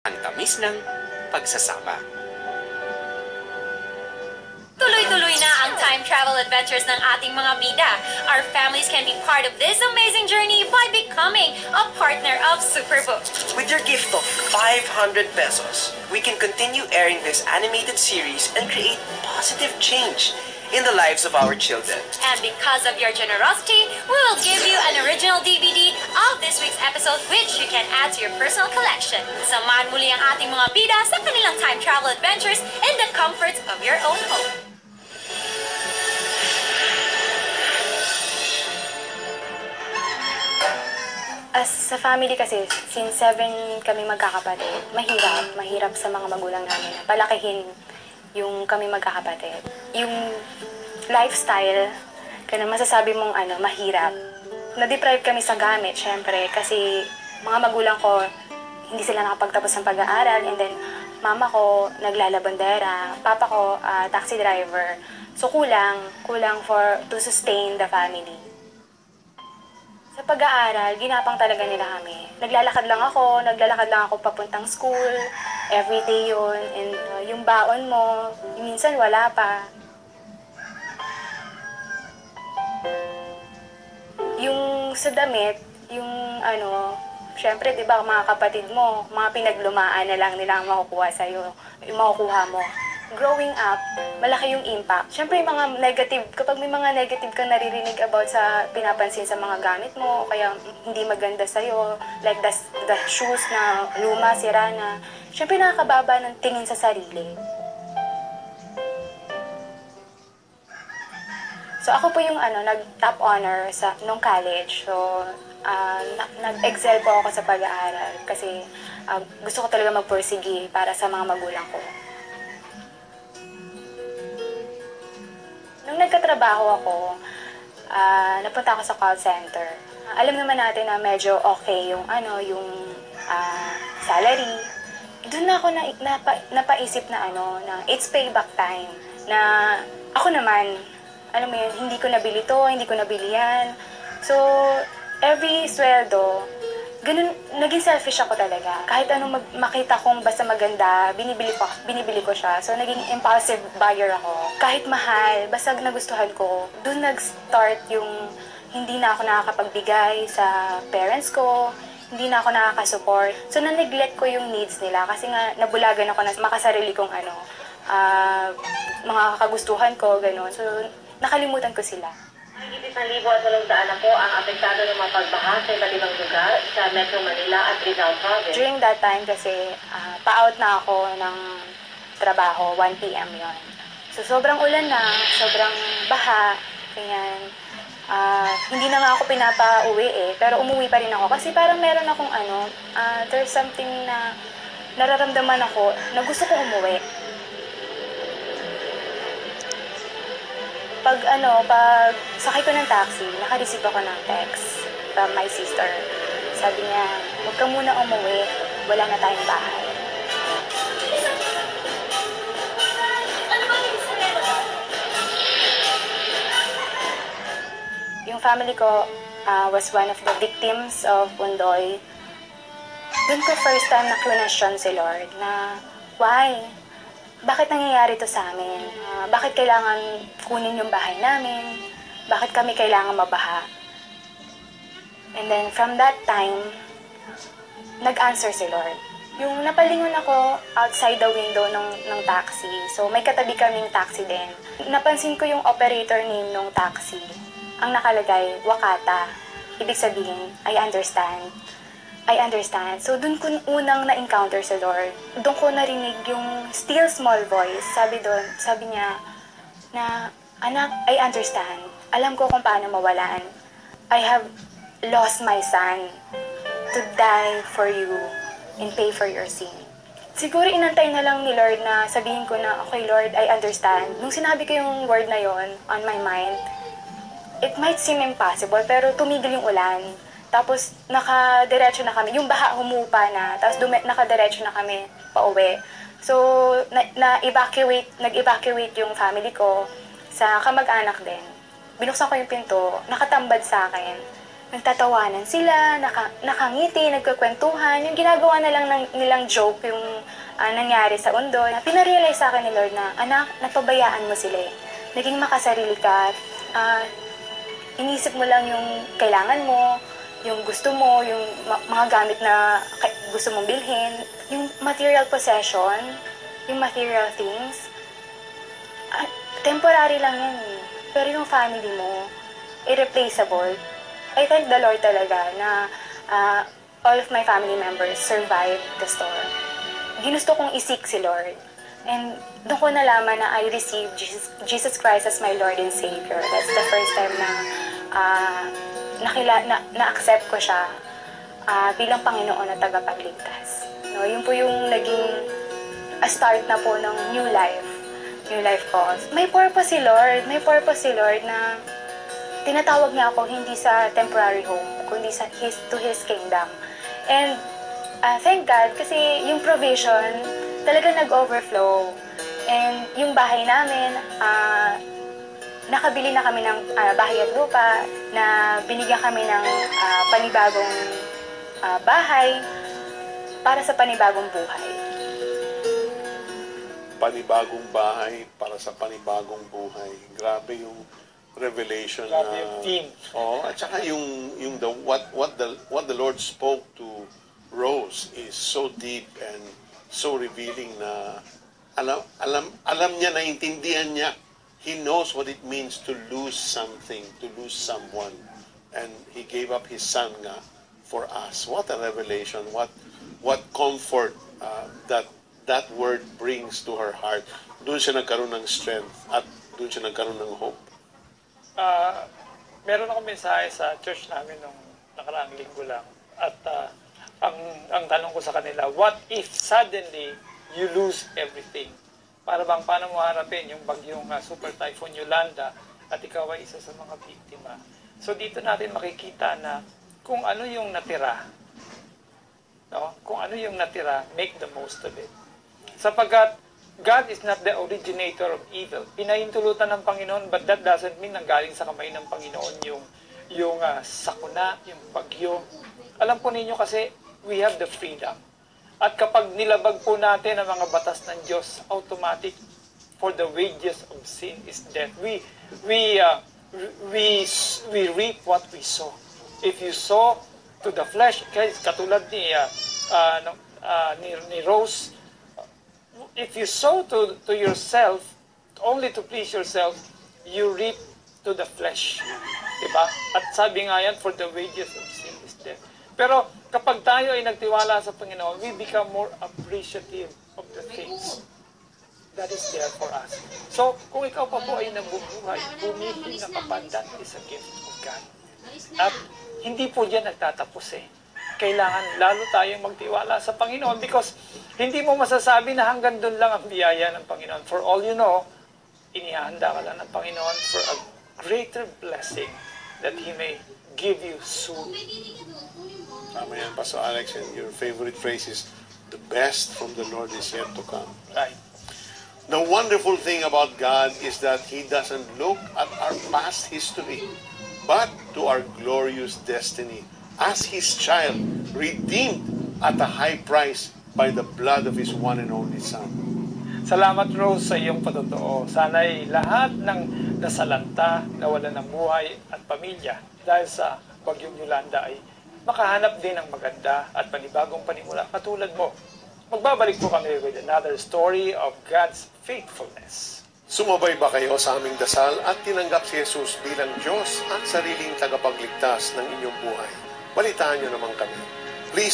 Ang tamis ng pagsasama. Tuloy-tuloy na ang time travel adventures ng ating mga bida. Our families can be part of this amazing journey by becoming a partner of Superbook. With your gift of 500 pesos, we can continue airing this animated series and create positive change in the lives of our children. And because of your generosity, we will give you an original DVD of this week's episode which you can add to your personal collection. Samahan muli ang ating mga bida sa kanilang time travel adventures in the comforts of your own home. As sa family kasi, since 7 kami magkakapatid, mahirap sa mga magulang namin na palakihin yung kami magkakapatid. Yung lifestyle, kaya masasabi mong mahirap. Na-deprive kami sa gamit, syempre, kasi mga magulang ko, hindi sila nakapagtapos ng pag-aaral, and then mama ko, naglalabandera, papa ko, taxi driver. So kulang to sustain the family. Sa pag-aaral, ginapang talaga nila kami. Naglalakad lang ako papuntang school, everyday yun, and yung baon mo, minsan wala pa. Yung sa damit, syempre, di ba, mga kapatid mo, mga pinaglumaan na lang nila ang makukuha sa'yo, yung makukuha mo. Growing up, malaki yung impact. Syempre, yung mga negative, kapag may mga negative ka naririnig about sa pinapansin sa mga gamit mo, o kaya hindi maganda sa'yo, like the shoes na luma, sira na, syempre nakakababa ng tingin sa sarili. So, ako po yung nag-top honor nung college. So, nag-excel po ako sa pag-aaral kasi gusto ko talaga magpursige para sa mga magulang ko. Nung nagkatrabaho ako, napunta ako sa call center. Alam naman natin na medyo okay yung salary. Doon na ako napaisip na it's payback time. Na ako naman, alam mo yun, hindi ko nabili to, hindi ko nabili yan. So, every sweldo, ganun, naging selfish ako talaga. Kahit anong makita kong basta maganda, binibili ko siya. So, naging impulsive buyer ako. Kahit mahal, basta nagustuhan ko, doon nag-start yung hindi na ako nakakapagbigay sa parents ko, hindi na ako nakakasupport. So, na-neglect ko yung needs nila kasi nga nabulagan ako na makasarili kong mga kagustuhan ko, gano'n. So, nakalimutan ko sila. Higit 1,000 at 800 na po ang apektado ng mga pagbaha sa iba't ibang lugar sa Metro Manila at Rizal Province. During that time kasi, pa-out na ako ng trabaho, 1 p.m. yon. So, sobrang ulan na, sobrang baha, ganyan. Hindi na nga ako pinapa-uwi pero umuwi pa rin ako. Kasi parang meron akong there's something na nararamdaman ako na gusto kong umuwi. Pag sakay ko ng taxi, naka-receive ako ng text from my sister. Sabi niya, huwag ka muna umuwi, wala na tayong bahay. Yung family ko was one of the victims of Undoy. Doon ko first time na question si Lord na, why? Bakit nangyayari to sa amin? Bakit kailangan kunin yung bahay namin? Bakit kami kailangan mabaha? And then from that time, nag-answer si Lord. Yung napalingon ako outside the window ng taxi. So may katabi kaming taxi din. Napansin ko yung operator name ng taxi. Ang nakalagay, Wakata. Ibig sabihin, I understand. So, dun ko unang na-encounter sa Lord. Doon ko narinig yung still small voice. Sabi niya na, anak, I understand. Alam ko kung paano mawalan. I have lost my son to die for you and pay for your sin. Siguro inantay na lang ni Lord na sabihin ko na, okay Lord, I understand. Nung sinabi ko yung word na yon on my mind, it might seem impossible, pero tumigil yung ulan. Tapos, nakadiretso na kami. Yung baha humupa na. Tapos, nakadiretso na kami pauwi. So, nag-evacuate yung family ko sa kamag-anak din. Binuksan ko yung pinto. Nakatambad sa akin. nagtatawanan sila, nakangiti, nagkukwentuhan. Yung ginagawa na lang nilang joke yung nangyari sa Undoy. Pinarealize sa akin ni Lord na, anak, napabayaan mo sila eh. Naging makasarili ka. Inisip mo lang yung kailangan mo, yung gusto mo, yung mga gamit na gusto mong bilhin. Yung material possession, yung material things, temporary lang yan eh. Pero yung family mo, irreplaceable. I thank the Lord talaga na all of my family members survived the storm. Ginusto kong isik si Lord. And doon ko nalaman na I received Jesus Christ as my Lord and Savior. That's the first time na na-accept ko siya bilang Panginoon at tagapagligtas. No, yun po yung naging start na po ng new life ko. May purpose si Lord. May purpose si Lord na tinatawag niya ako hindi sa temporary home, kundi to His kingdom. And thank God kasi yung provision talaga nag-overflow. And yung bahay namin, nakabili na kami ng bahay at lupa, na binigyan kami ng panibagong bahay para sa panibagong buhay. Panibagong bahay para sa panibagong buhay. Grabe yung revelation. Grabe yung theme. Oh, at saka what the Lord spoke to Rose is so deep and so revealing na alam niya, naiintindihan niya. He knows what it means to lose something, to lose someone. And He gave up His Son nga for us. What a revelation. What comfort that word brings to her heart. Doon siya nagkaroon ng strength at doon siya nagkaroon ng hope. Meron akong mensahe sa church namin nung nakaraang linggo lang. At ang tanong ko sa kanila, what if suddenly you lose everything? Para bang paano mo harapin yung bagyong Super Typhoon Yolanda at ikaw ay isa sa mga biktima? So dito natin makikita na kung ano yung natira, no? Kung ano yung natira, make the most of it. Sapagkat God is not the originator of evil. Pinahintulutan ng Panginoon, but that doesn't mean nanggaling sa kamay ng Panginoon yung sakuna, yung bagyo. Alam po ninyo kasi, we have the freedom. At kapag nilabag po natin ang mga batas ng Diyos, automatic, for the wages of sin is death. We reap what we sow. If you sow to the flesh, katulad ni Rose, if you sow to yourself, only to please yourself, you reap to the flesh. Diba? At sabi nga yan, for the wages of sin is death. Pero kapag tayo ay nagtiwala sa Panginoon, we become more appreciative of the things that is there for us. So, kung ikaw pa po ay nabubuhay, humihinga ka pa, that is a gift of God. At hindi po dyan nagtatapos eh. Kailangan lalo tayong magtiwala sa Panginoon because hindi mo masasabi na hanggang doon lang ang biyaya ng Panginoon. For all you know, inihahanda ka lang ng Panginoon for a greater blessing that He may give you soon. Tama yan, Pastor Alex, and your favorite phrase is, the best from the Lord is yet to come. Right. The wonderful thing about God is that He doesn't look at our past history, but to our glorious destiny as His child, redeemed at a high price by the blood of His one and only Son. Salamat, Rose, sa iyong patotoo. Sana'y lahat ng nasalanta, nawalan ng buhay at pamilya dahil sa bagyong Yolanda ay makahanap din ng maganda at panibagong panimula katulad mo. Magbabalik po kami with another story of God's faithfulness. Sumabay ba kayo sa aming dasal at tinanggap si Jesus bilang Diyos at sariling tagapagligtas ng inyong buhay? Balitaan niyo naman kami. Please